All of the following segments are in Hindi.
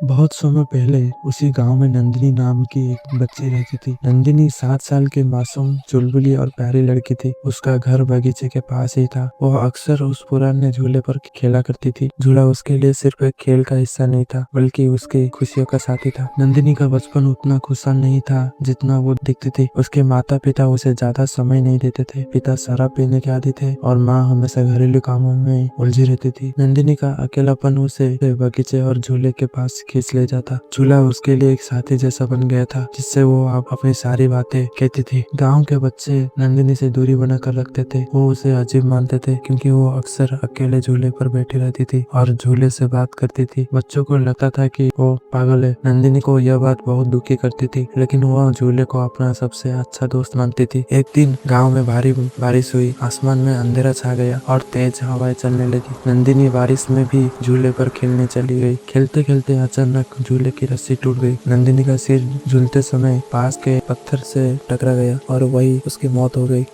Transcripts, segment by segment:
बहुत समय पहले उसी गांव में नंदिनी नाम की एक बच्ची रहती थी। नंदिनी 7 साल की मासूम, चुलबुली और प्यारी लड़की थी। उसका घर बगीचे के पास ही था। वह अक्सर उस पुराने झूले पर खेला करती थी। झूला उसके लिए सिर्फ एक खेल का हिस्सा नहीं था, बल्कि उसकी खुशियों का साथी था। नंदिनी का बचपन उतना खुशहाल नहीं था जितना वो दिखती थी। उसके माता पिता उसे ज्यादा समय नहीं देते थे। पिता शराब पीने के आदी थे और माँ हमेशा घरेलू कामों में उलझी रहती थी। नंदिनी का अकेलापन उसे बगीचे और झूले के पास खींच ले जाता। झूला उसके लिए एक साथी जैसा बन गया था, जिससे वो अब अपनी सारी बातें कहती थी। गांव के बच्चे नंदिनी से दूरी बनाकर रखते थे। वो उसे अजीब मानते थे क्योंकि वो अक्सर अकेले झूले पर बैठी रहती थी और झूले से बात करती थी। बच्चों को लगता था कि वो पागल है। नंदिनी को यह बात बहुत दुखी करती थी, लेकिन वह झूले को अपना सबसे अच्छा दोस्त मानती थी। एक दिन गांव में भारी बारिश हुई। आसमान में अंधेरा छा गया और तेज हवाएं चलने लगी। नंदिनी बारिश में भी झूले पर खेलने चली गई। खेलते खेलते अचानक झूले की रस्सी टूट गई। नंदिनी का सिर झूलते समय पास के पत्थर से टकरा गया और वही उसकी मौत हो गई।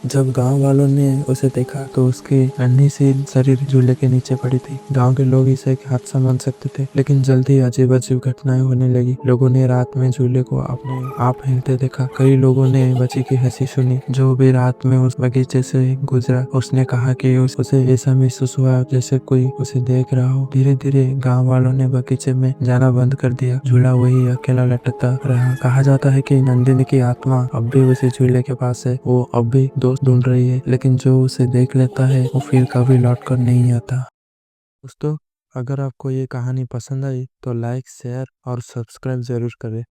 जब गांव वालों ने उसे देखा तो उसकी नन्ही सी शरीर झूले के नीचे पड़ी थी। गांव के लोग इसे एक हादसा मान सकते थे, लेकिन जल्द ही अजीब अजीब घटनाएं होने लगी। लोगों ने रात में झूले को अपने आप हिलते देखा। कई लोगों ने बच्ची की हंसी सुनी। जो भी रात में उस बगीचे से गुजरा, उसने कहा कि उसे ऐसा महसूस हुआ जैसे कोई उसे देख रहा हो। धीरे धीरे गांव वालों ने बगीचे में जाना बंद कर दिया। झूला वही अकेला लटकता रहा। कहा जाता है कि नंदिनी की आत्मा अब भी उसी झूले के पास है। वो अब भी दोस्त ढूंढ रही है, लेकिन जो उसे देख लेता है वो फिर कभी लौट कर नहीं आता। दोस्तों, अगर आपको ये कहानी पसंद आई तो लाइक, शेयर और सब्सक्राइब जरूर करें।